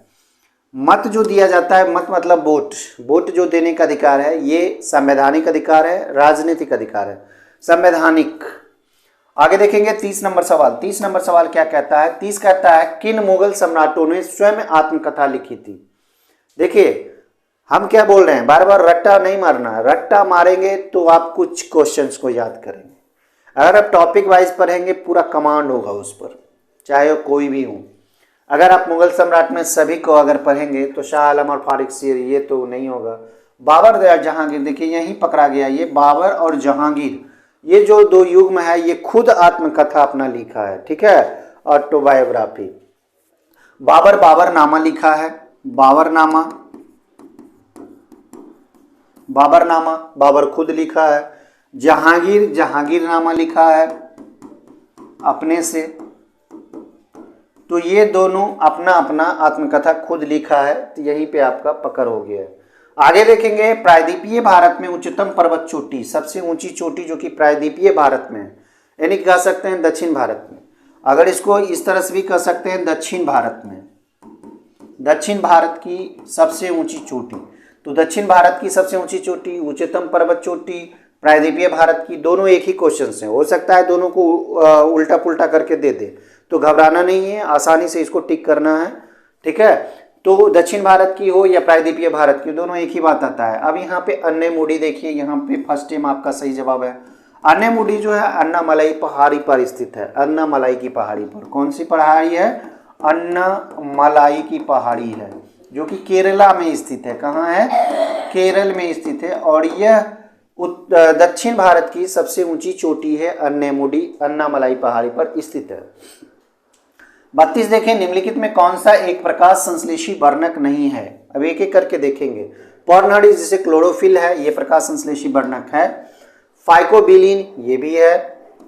मत जो दिया जाता है, मत मतलब वोट, वोट जो देने का अधिकार है, ये संवैधानिक अधिकार है, राजनीतिक अधिकार है, संवैधानिक। आगे देखेंगे 30 नंबर सवाल। 30 नंबर सवाल क्या कहता है, 30 कहता है किन मुगल सम्राटों ने स्वयं आत्मकथा लिखी थी। देखिए हम क्या बोल रहे हैं, बार बार रट्टा नहीं मारना। रट्टा मारेंगे तो आप कुछ क्वेश्चंस को याद करेंगे। अगर आप टॉपिक वाइज पढ़ेंगे पूरा कमांड होगा उस पर, चाहे वो कोई भी हो। अगर आप मुगल सम्राट में सभी को अगर पढ़ेंगे तो शाह आलम और फारिक सीर, ये तो नहीं होगा। बाबर या जहांगीर, देखिए यहीं पकड़ा गया। ये बाबर और जहांगीर, ये जो दो युग्म है, ये खुद आत्मकथा अपना लिखा है, ठीक है, ऑटोबायोग्राफी। बाबरनामा लिखा है, बाबरनामा, बाबर खुद लिखा है। जहांगीरनामा लिखा है अपने से। तो ये दोनों अपना अपना आत्मकथा खुद लिखा है, तो यहीं पे आपका पकड़ हो गया है। आगे देखेंगे प्रायद्वीपीय भारत में उच्चतम पर्वत चोटी, सबसे ऊंची चोटी जो कि प्रायद्वीपीय भारत में है, यानी कह सकते हैं दक्षिण भारत में। अगर इसको इस तरह से भी कह सकते हैं दक्षिण भारत में, दक्षिण भारत की सबसे ऊंची चोटी। तो दक्षिण भारत की सबसे ऊंची चोटी, उच्चतम पर्वत चोटी, प्रायद्वीपीय भारत की, दोनों एक ही क्वेश्चन से। हो सकता है दोनों को उल्टा पुल्टा करके दे दे, तो घबराना नहीं है, आसानी से इसको टिक करना है, ठीक है। तो दक्षिण भारत की हो या प्रायद्वीपीय भारत की, दोनों एक ही बात आता है। अब यहाँ पे अन्नैमुडी देखिए, यहाँ पे फर्स्ट टाइम आपका सही जवाब है। अन्नैमुडी जो है अन्नामलाई पहाड़ी पर स्थित है। अन्नामलाई की पहाड़ी पर, कौन सी पहाड़ी है, अन्नामलाई की पहाड़ी है, जो कि केरला में स्थित है। कहाँ है, केरल में स्थित है। और यह दक्षिण भारत की सबसे ऊंची चोटी है, अन्नैमुडी, अन्नामलाई पहाड़ी पर स्थित है। 32 देखें, निम्नलिखित में कौन सा एक प्रकाश संश्लेषी वर्णक नहीं है। अब एक एक करके देखेंगे। पर्नहड़ी जिसे क्लोरोफिल है, ये प्रकाश संश्लेषी वर्णक है। फाइकोबिलिन, ये भी है।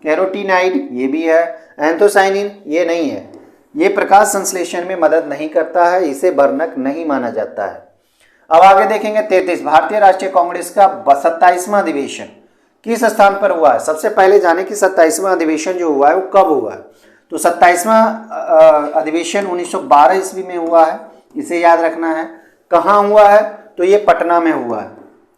कैरोटीनाइड, ये भी है। एंथोसाइनिन, ये नहीं है। ये प्रकाश संश्लेषण में मदद नहीं करता है, इसे वर्णक नहीं माना जाता है। अब आगे देखेंगे 33, भारतीय राष्ट्रीय कांग्रेस का 27वां अधिवेशन किस स्थान पर हुआ है। सबसे पहले जाने कि 27वां अधिवेशन जो हुआ है वो कब हुआ है। तो 27वां अधिवेशन 1912 ईस्वी में हुआ है, इसे याद रखना है। कहाँ हुआ है, तो ये पटना में हुआ है।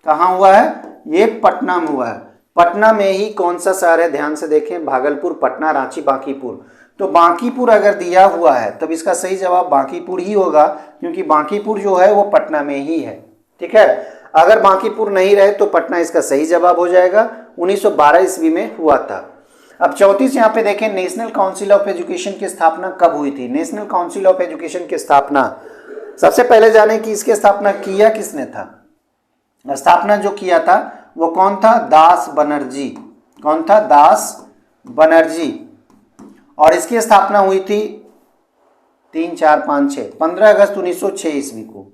कहाँ हुआ है, ये पटना में हुआ है। पटना में ही कौन सा शहर है, ध्यान से देखें, भागलपुर, पटना, रांची, बांकीपुर। तो बांकीपुर अगर दिया हुआ है तब इसका सही जवाब बांकीपुर ही होगा, क्योंकि बांकीपुर जो है वो पटना में ही है, ठीक है। अगर बांकीपुर नहीं रहे तो पटना इसका सही जवाब हो जाएगा। 1912 ईस्वी में हुआ था। अब 34 यहाँ पे देखें, नेशनल काउंसिल ऑफ एजुकेशन की स्थापना कब हुई थी। नेशनल काउंसिल ऑफ एजुकेशन की स्थापना, सबसे पहले जाने कि इसकी स्थापना किया किसने था। स्थापना जो किया था वो कौन था, दास बनर्जी। कौन था, दास बनर्जी। और इसकी स्थापना हुई थी 3, 4, 5, 6 15 अगस्त 1906 ईस्वी को।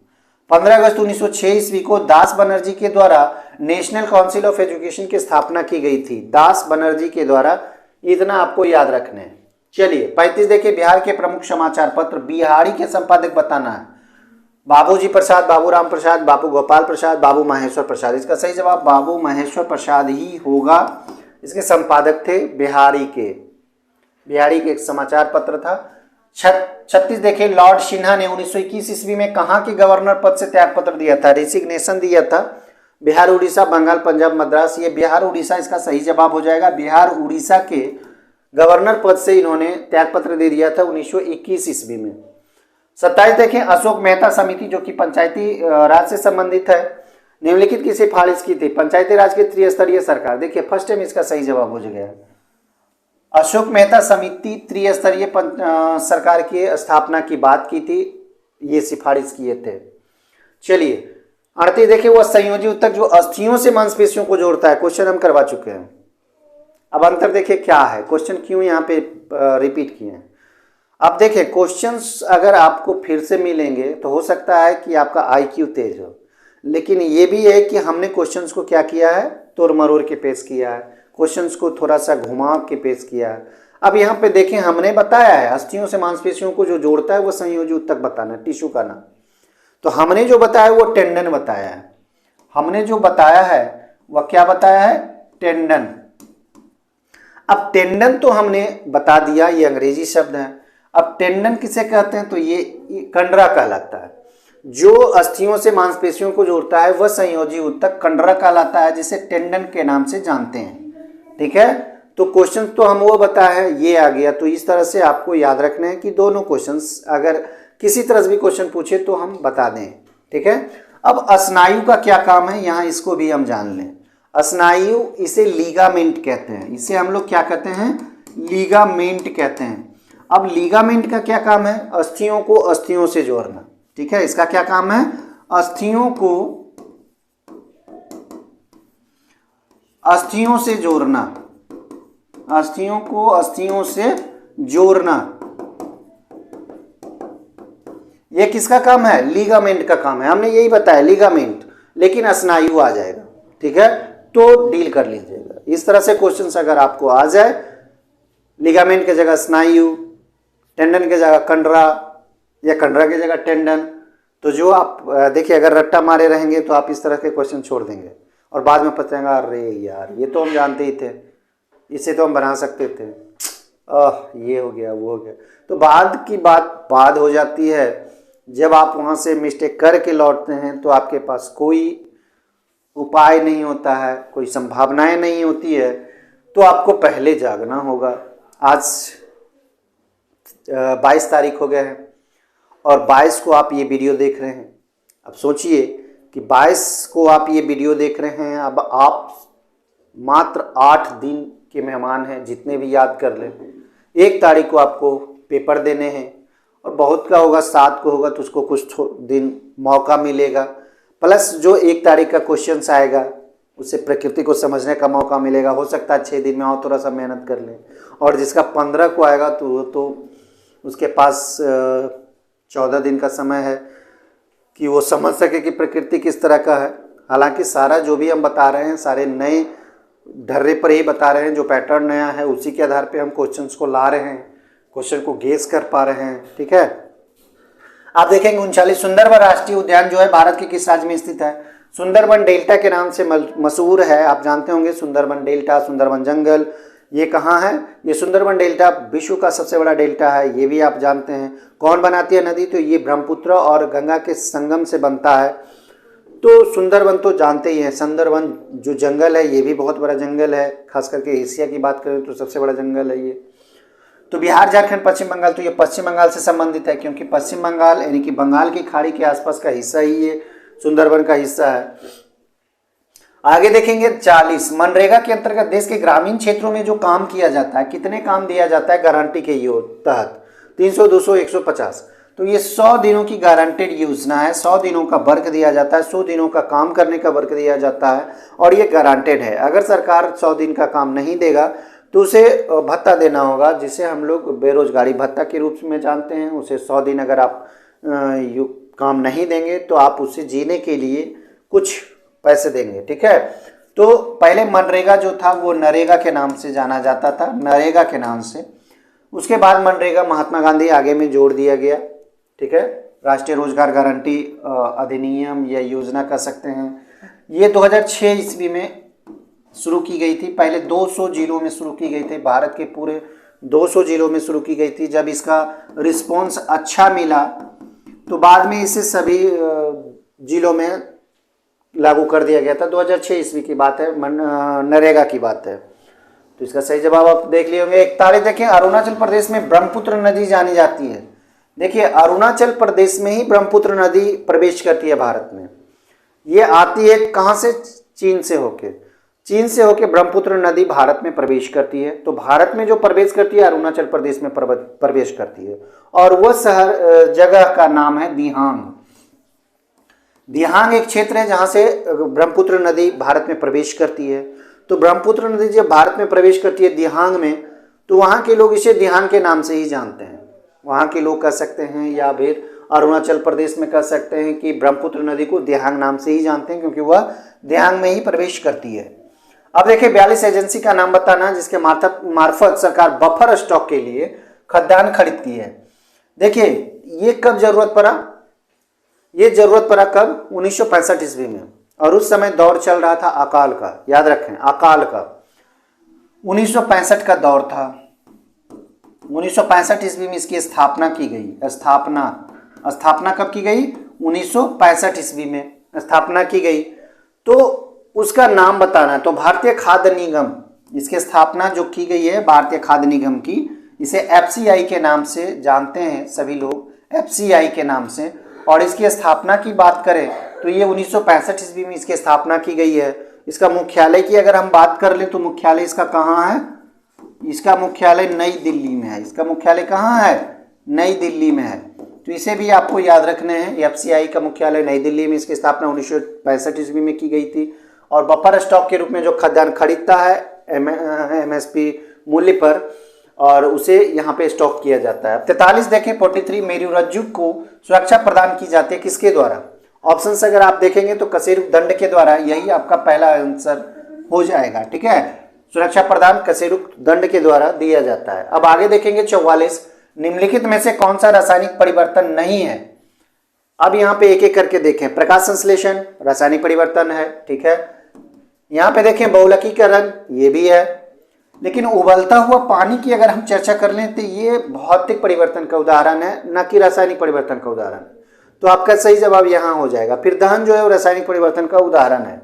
15 अगस्त 1906 ईस्वी को दास बनर्जी के द्वारा नेशनल काउंसिल ऑफ एजुकेशन की स्थापना की गई थी। दास बनर्जी के द्वारा, इतना आपको याद रखना है। चलिए 35 देखिए, बिहार के प्रमुख समाचार पत्र, बिहारी के संपादक बताना है। बाबूजी प्रसाद, बाबू राम प्रसाद, बाबू गोपाल प्रसाद, बाबू महेश्वर प्रसाद। इसका सही जवाब बाबू महेश्वर प्रसाद ही होगा। इसके संपादक थे बिहारी के। बिहारी के एक समाचार पत्र था। 36 देखिए, लॉर्ड सिन्हा ने 1921 ईस्वी में कहाँ के गवर्नर पद से त्यागपत्र दिया था? रेसिग्नेशन दिया था। बिहार, उड़ीसा, बंगाल, पंजाब, मद्रास। ये बिहार उड़ीसा इसका सही जवाब हो जाएगा। बिहार उड़ीसा के गवर्नर पद से इन्होंने त्यागपत्र दे दिया था 1921 ईस्वी में। 27 देखें, अशोक मेहता समिति जो कि पंचायती राज से संबंधित है, निम्नलिखित की सिफारिश की थी? पंचायती राज की त्रिस्तरीय सरकार। देखिए फर्स्ट टाइम इसका सही जवाब हो गया। अशोक मेहता समिति त्रिस्तरीय सरकार की स्थापना की बात की थी, ये सिफारिश किए थे। चलिए 38 देखिए, वह संयोजी ऊतक जो अस्थियों से मांसपेशियों को जोड़ता है। क्वेश्चन हम करवा चुके हैं। अब अंतर देखिए क्या है, क्वेश्चन क्यों यहाँ पे रिपीट किए हैं। अब देखिए क्वेश्चंस अगर आपको फिर से मिलेंगे तो हो सकता है कि आपका IQ तेज हो, लेकिन ये भी है कि हमने क्वेश्चंस को क्या किया है, तोड़ मरोड़ के पेश किया है, क्वेश्चंस को थोड़ा सा घुमा के पेश किया है। अब यहाँ पे देखें, हमने बताया है अस्थियों से मांसपेशियों को जो जोड़ता है वो संयोजी ऊतक बताना, टिश्यू का नाम। तो हमने जो बताया वो टेंडन बताया है। हमने जो बताया है वह क्या बताया है? टेंडन। अब टेंडन तो हमने बता दिया, ये अंग्रेजी शब्द है। अब टेंडन किसे कहते हैं? तो ये कंडरा कहलाता है। जो अस्थियों से मांसपेशियों को जोड़ता है वह संयोजी ऊतक कंडरा कहलाता है, जिसे टेंडन के नाम से जानते हैं। ठीक है, तो क्वेश्चन तो हम वो बताया है, ये आ गया। तो इस तरह से आपको याद रखना है कि दोनों क्वेश्चंस अगर किसी तरह से भी क्वेश्चन पूछे तो हम बता दें। ठीक है, अब स्नायु का क्या काम है, यहाँ इसको भी हम जान लें। स्नायु, इसे लीगामेंट कहते हैं। इसे हम लोग क्या कहते हैं? लीगामेंट कहते हैं। अब लीगामेंट का क्या काम है? अस्थियों को अस्थियों से जोड़ना। ठीक है, इसका क्या काम है? अस्थियों को अस्थियों से जोड़ना। अस्थियों को अस्थियों से जोड़ना, ये किसका काम है? लीगामेंट का काम है। हमने यही बताया लीगामेंट, लेकिन स्नायु आ जाएगा। ठीक है, तो डील कर लीजिएगा। इस तरह से क्वेश्चंस अगर आपको आ जाए, लिगामेंट की जगह स्नायु, टेंडन की जगह कंडरा या कंडरा की जगह टेंडन, तो जो आप देखिए अगर रट्टा मारे रहेंगे तो आप इस तरह के क्वेश्चन छोड़ देंगे और बाद में पता चलेगा अरे यार ये तो हम जानते ही थे, इसे तो हम बना सकते थे, ये हो गया वो हो गया। तो बाद की बात बाद हो जाती है। जब आप वहाँ से मिस्टेक करके लौटते हैं तो आपके पास कोई उपाय नहीं होता है, कोई संभावनाएं नहीं होती है, तो आपको पहले जागना होगा। आज 22 तारीख हो गए हैं और 22 को आप ये वीडियो देख रहे हैं। अब सोचिए कि 22 को आप ये वीडियो देख रहे हैं, अब आप मात्र 8 दिन के मेहमान हैं, जितने भी याद कर लें। 1 तारीख को आपको पेपर देने हैं और बहुत का होगा 7 को होगा तो उसको कुछ दिन मौका मिलेगा, प्लस जो 1 तारीख का क्वेश्चन आएगा उससे प्रकृति को समझने का मौका मिलेगा। हो सकता है 6 दिन में और थोड़ा सा मेहनत कर लें, और जिसका 15 को आएगा तो उसके पास 14 दिन का समय है कि वो समझ सके कि प्रकृति किस तरह का है। हालांकि सारा जो भी हम बता रहे हैं सारे नए ढर्रे पर ही बता रहे हैं, जो पैटर्न नया है उसी के आधार पे हम क्वेश्चंस को ला रहे हैं, क्वेश्चन को गेस कर पा रहे हैं। ठीक है, आप देखेंगे 39 सुंदरबन राष्ट्रीय उद्यान जो है भारत के किस राज्य में स्थित है? सुंदरबन डेल्टा के नाम से मशहूर है, आप जानते होंगे सुंदरबन डेल्टा, सुंदरबन जंगल। ये कहाँ है? ये सुंदरबन डेल्टा विश्व का सबसे बड़ा डेल्टा है, ये भी आप जानते हैं। कौन बनाती है नदी? तो ये ब्रह्मपुत्र और गंगा के संगम से बनता है। तो सुंदरबन तो जानते ही हैं। सुंदरबन जो जंगल है ये भी बहुत बड़ा जंगल है, खास करके एशिया की बात करें तो सबसे बड़ा जंगल है ये। तो बिहार, झारखंड, पश्चिम बंगाल, तो ये पश्चिम बंगाल से संबंधित है, क्योंकि पश्चिम बंगाल यानी कि बंगाल की खाड़ी के आसपास का हिस्सा ही ये सुंदरबन का हिस्सा है। आगे देखेंगे 40 मनरेगा के अंतर्गत देश के ग्रामीण क्षेत्रों में जो काम किया जाता है, कितने काम दिया जाता है गारंटी के तहत? 300, 200, 150। तो ये 100 दिनों की गारंटेड योजना है। 100 दिनों का वर्क दिया जाता है, 100 दिनों का काम करने का वर्क दिया जाता है और ये गारंटेड है। अगर सरकार 100 दिन का काम नहीं देगा तो उसे भत्ता देना होगा, जिसे हम लोग बेरोजगारी भत्ता के रूप में जानते हैं। उसे 100 दिन अगर आप काम नहीं देंगे तो आप उसे जीने के लिए कुछ पैसे देंगे। ठीक है, तो पहले मनरेगा जो था वो नरेगा के नाम से जाना जाता था, नरेगा के नाम से। उसके बाद मनरेगा महात्मा गांधी आगे में जोड़ दिया गया। ठीक है, राष्ट्रीय रोजगार गारंटी अधिनियम या योजना कह सकते हैं। ये 2006 ईस्वी में शुरू की गई थी। पहले 200 जिलों में शुरू की गई थी, भारत के पूरे 200 जिलों में शुरू की गई थी। जब इसका रिस्पॉन्स अच्छा मिला तो बाद में इसे सभी जिलों में लागू कर दिया गया था। 2006 ईस्वी की बात है, नरेगा की बात है। तो इसका सही जवाब आप देख लिए होंगे। 41 देखिए, अरुणाचल प्रदेश में ब्रह्मपुत्र नदी जानी जाती है। देखिए अरुणाचल प्रदेश में ही ब्रह्मपुत्र नदी प्रवेश करती है भारत में। ये आती है कहाँ से? चीन से होके। चीन से होके ब्रह्मपुत्र नदी भारत में प्रवेश करती है। तो भारत में जो प्रवेश करती है अरुणाचल प्रदेश में प्रवेश करती है, और वह शहर जगह का नाम है दिहांग। दिहांग एक क्षेत्र है जहाँ से ब्रह्मपुत्र नदी भारत में प्रवेश करती है। तो ब्रह्मपुत्र नदी जब भारत में प्रवेश करती है दिहांग में, तो वहाँ के लोग इसे दिहांग के नाम से ही जानते हैं। वहाँ के लोग कह सकते हैं, या फिर अरुणाचल प्रदेश में कह सकते हैं कि ब्रह्मपुत्र नदी को दिहांग नाम से ही जानते हैं, क्योंकि वह दिहांग में ही प्रवेश करती है। अब देखिए 42 एजेंसी का नाम बताना जिसके मार्फत सरकार बफर स्टॉक के लिए खाद्यान्न खरीदती है। देखिए ये कब जरूरत पड़ा? ये जरूरत पड़ा कब? 1965 ईस्वी में, और उस समय दौर चल रहा था अकाल का। याद रखें, अकाल का 1965 का दौर था। 1965 ईस्वी में इसकी स्थापना की गई। स्थापना कब की गई? 1965 ईस्वी में स्थापना की गई। तो उसका नाम बताना है। तो भारतीय खाद्य निगम, इसकी स्थापना जो की गई है भारतीय खाद्य निगम की, इसे एफसीआई के नाम से जानते हैं सभी लोग, एफसीआई के नाम से। और इसकी स्थापना की बात करें तो ये 1965 ईस्वी में इसकी स्थापना की गई है। इसका मुख्यालय की अगर हम बात कर लें तो मुख्यालय इसका कहाँ है? इसका मुख्यालय नई दिल्ली में है। इसका मुख्यालय कहाँ है? नई दिल्ली में है। तो इसे भी आपको याद रखने हैं। एफसीआई का मुख्यालय नई दिल्ली में, इसकी स्थापना 1965 ईस्वी में की गई थी। और बफर स्टॉक के रूप में जो खाद्यान्न खरीदता है एमएसपी मूल्य पर, और उसे यहाँ पे स्टॉक किया जाता है। 43 देखें, 43 मेरुरज्जु को सुरक्षा प्रदान की जाती है किसके द्वारा? ऑप्शंस अगर आप देखेंगे तो कशेरुक दंड के द्वारा। यही आपका पहला आंसर हो जाएगा। ठीक है, सुरक्षा प्रदान कशेरुक दंड के द्वारा दिया जाता है। अब आगे देखेंगे 44, निम्नलिखित में से कौन सा रासायनिक परिवर्तन नहीं है? अब यहाँ पे एक एक करके देखें। प्रकाश संश्लेषण रासायनिक परिवर्तन है, ठीक है। यहाँ पे देखें बहुलकीकरण, ये भी है। लेकिन उबलता हुआ पानी की अगर हम चर्चा कर लें तो ये भौतिक परिवर्तन का उदाहरण है, न कि रासायनिक परिवर्तन का उदाहरण। तो आपका सही जवाब यहाँ हो जाएगा। फिर दहन जो है वो रासायनिक परिवर्तन का उदाहरण है।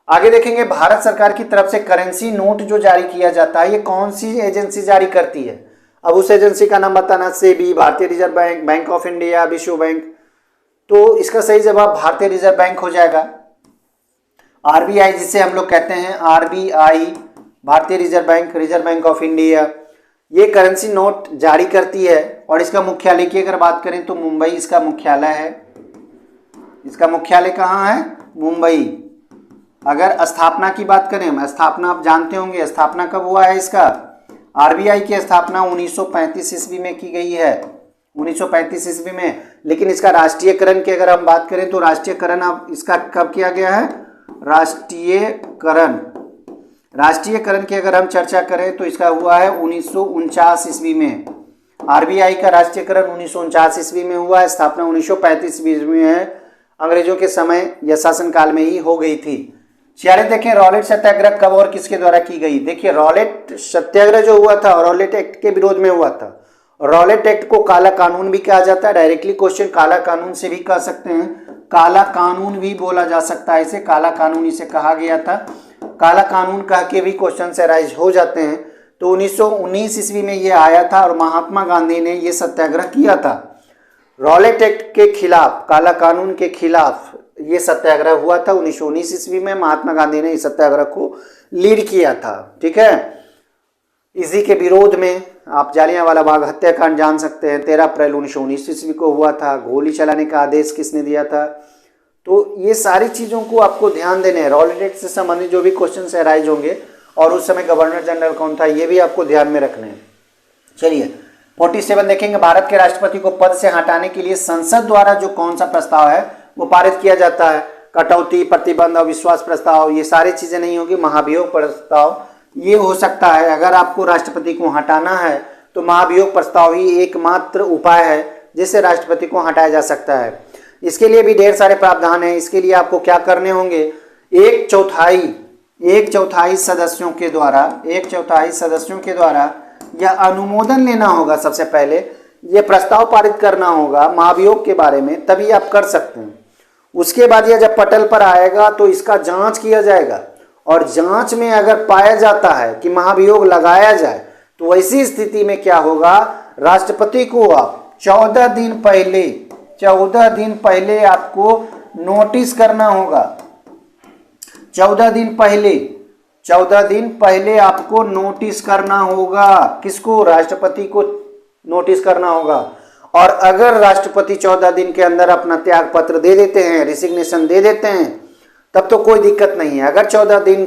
आगे देखेंगे भारत सरकार की तरफ से करेंसी नोट जो जारी किया जाता है, ये कौन सी एजेंसी जारी करती है? अब उस एजेंसी का नाम बताना। सेबी, भारतीय reserve bank, bank of India, विश्व बैंक। तो इसका सही जवाब भारतीय रिजर्व बैंक हो जाएगा। आरबीआई जिसे हम लोग कहते हैं, आरबीआई भारतीय reserve bank, reserve bank of India, ये करेंसी नोट जारी करती है। और इसका मुख्यालय की अगर बात करें तो मुंबई इसका मुख्यालय है। इसका मुख्यालय कहाँ है? मुंबई। अगर स्थापना की बात करें, स्थापना आप जानते होंगे, स्थापना कब हुआ है इसका? आरबीआई की स्थापना 1935 ईस्वी में की गई है, 1935 ईस्वी में। लेकिन इसका राष्ट्रीयकरण की अगर हम बात करें तो राष्ट्रीयकरण अब इसका कब किया गया है? राष्ट्रीयकरण की अगर हम चर्चा करें तो इसका हुआ है 1949 ईस्वी में। आरबीआई का राष्ट्रीयकरण 1949 ईस्वी में हुआ है, स्थापना 1935 ईस्वी में है। अंग्रेजों के समय या शासनकाल में ही हो गई थी। 46 देखें, रॉलेट सत्याग्रह कब और किसके द्वारा की गई? देखिए रॉलेट सत्याग्रह जो हुआ था रॉलेट एक्ट के विरोध में हुआ था। रॉलेट एक्ट को काला कानून भी कहा जाता है। डायरेक्टली क्वेश्चन काला कानून से भी कह सकते हैं, काला कानून भी बोला जा सकता है इसे, काला कानून इसे कहा गया था। काला कानून कह के भी क्वेश्चन से राइज हो जाते हैं। तो 1919 ईस्वी में ये आया था और महात्मा गांधी ने ये सत्याग्रह किया था। रॉलेट एक्ट के खिलाफ, काला कानून के खिलाफ ये सत्याग्रह हुआ था 1919 ईस्वी में। महात्मा गांधी ने इस सत्याग्रह को लीड किया था, ठीक है। इसी के विरोध में आप जालियांवाला बाग हत्याकांड जान सकते हैं, 13 अप्रैल 1919 ईस्वी को हुआ था। गोली चलाने का आदेश किसने दिया था? तो ये सारी चीज़ों को आपको ध्यान देने हैं। रॉलेट एक्ट से संबंधित जो भी क्वेश्चन से अराइज होंगे, और उस समय गवर्नर जनरल कौन था, ये भी आपको ध्यान में रखने हैं। चलिए 47 देखेंगे, भारत के राष्ट्रपति को पद से हटाने के लिए संसद द्वारा जो कौन सा प्रस्ताव है वो पारित किया जाता है? कटौती, प्रतिबंध, अविश्वास प्रस्ताव, ये सारी चीजें नहीं होगी। महाभियोग प्रस्ताव ये हो सकता है। अगर आपको राष्ट्रपति को हटाना है तो महाभियोग प्रस्ताव ही एकमात्र उपाय है जिससे राष्ट्रपति को हटाया जा सकता है। इसके लिए भी ढेर सारे प्रावधान हैं। इसके लिए आपको क्या करने होंगे, एक चौथाई सदस्यों के द्वारा यह अनुमोदन लेना होगा। सबसे पहले यह प्रस्ताव पारित करना होगा महाभियोग के बारे में, तभी आप कर सकते हैं। उसके बाद यह जब पटल पर आएगा तो इसका जांच किया जाएगा, और जांच में अगर पाया जाता है कि महाभियोग लगाया जाए तो वैसी स्थिति में क्या होगा, राष्ट्रपति को आप 14 दिन पहले आपको नोटिस करना होगा। 14 दिन पहले आपको नोटिस करना होगा। किसको, राष्ट्रपति को नोटिस करना होगा। और अगर राष्ट्रपति 14 दिन के अंदर अपना त्याग पत्र दे देते हैं, रिसिग्नेशन दे देते हैं, तब तो कोई दिक्कत नहीं है। अगर 14 दिन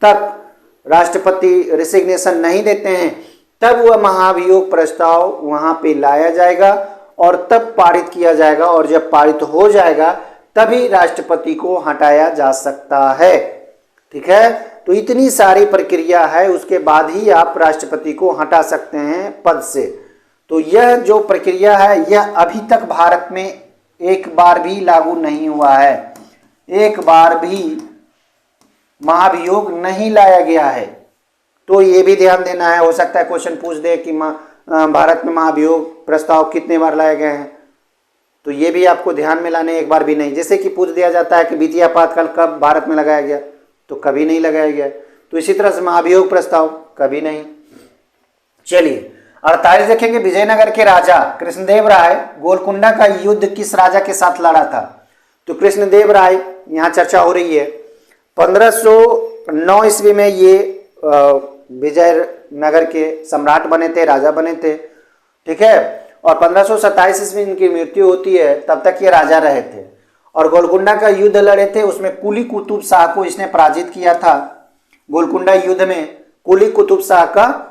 तक राष्ट्रपति रिसिग्नेशन नहीं देते हैं, तब वह महाभियोग प्रस्ताव वहां पे लाया जाएगा और तब पारित किया जाएगा, और जब पारित हो जाएगा तभी राष्ट्रपति को हटाया जा सकता है। ठीक है, तो इतनी सारी प्रक्रिया है, उसके बाद ही आप राष्ट्रपति को हटा सकते हैं पद से। तो यह जो प्रक्रिया है यह अभी तक भारत में एक बार भी लागू नहीं हुआ है, एक बार भी महाभियोग नहीं लाया गया है। तो ये भी ध्यान देना है, हो सकता है क्वेश्चन पूछ दे कि भारत में महाभियोग प्रस्ताव कितने बार लाए गए हैं, तो ये भी आपको ध्यान में लाने, एक बार भी नहीं। जैसे कि पूछ दिया जाता है कि वित्तीय आपातकाल कब भारत में लगाया गया, तो कभी नहीं लगाया गया। तो इसी तरह से महाभियोग प्रस्ताव कभी नहीं। चलिए 48 देखेंगे, विजयनगर के राजा कृष्णदेव राय गोलकुंडा का युद्ध किस राजा के साथ लड़ा था। तो कृष्णदेव राय यहाँ चर्चा हो रही है। 1509 ईस्वी में ये विजयनगर के सम्राट बने थे, राजा बने थे। ठीक है, और 1527 ईस्वी इनकी मृत्यु होती है, तब तक ये राजा रहे थे और गोलकुंडा का युद्ध लड़े थे। उसमें कुली कुतुब शाह को इसने पराजित किया था। गोलकुंडा युद्ध में कुली कुतुब शाह का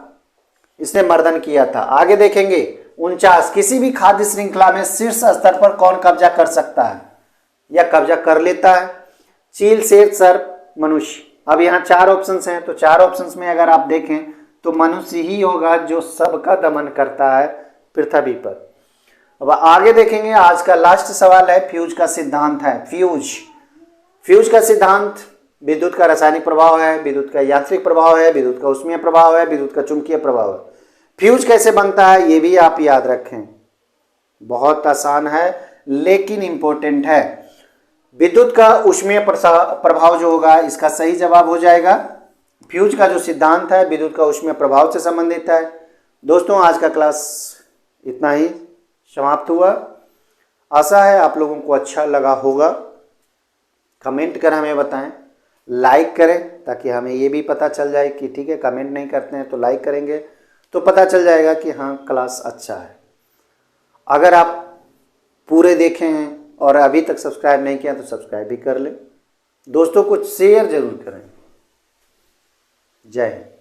इसने मर्दन किया था। आगे देखेंगे 49, किसी भी खाद्य श्रृंखला में शीर्ष स्तर पर कौन कब्जा कर सकता है या कब्जा कर लेता है। चील, शेर, सर्प, मनुष्य। अब यहाँ 4 ऑप्शंस हैं, तो 4 ऑप्शंस में अगर आप देखें तो मनुष्य ही होगा जो सबका दमन करता है पृथ्वी पर। अब आगे देखेंगे, आज का लास्ट सवाल है, फ्यूज का सिद्धांत है। फ्यूज का सिद्धांत विद्युत का रासायनिक प्रभाव है, विद्युत का यांत्रिक प्रभाव है, विद्युत का ऊष्मीय प्रभाव है, विद्युत का चुंबकीय प्रभाव है। फ्यूज कैसे बनता है ये भी आप याद रखें, बहुत आसान है लेकिन इंपॉर्टेंट है। विद्युत का ऊष्मीय प्रभाव जो होगा इसका सही जवाब हो जाएगा। फ्यूज का जो सिद्धांत है विद्युत का ऊष्मीय प्रभाव से संबंधित है। दोस्तों, आज का क्लास इतना ही समाप्त हुआ। आशा है आप लोगों को अच्छा लगा होगा। कमेंट कर हमें बताएं, लाइक करें ताकि हमें ये भी पता चल जाए कि ठीक है, कमेंट नहीं करते हैं तो लाइक करेंगे तो पता चल जाएगा कि हाँ क्लास अच्छा है। अगर आप पूरे देखे हैं और अभी तक सब्सक्राइब नहीं किया तो सब्सक्राइब भी कर लें। दोस्तों को शेयर जरूर करें। जय हिंद।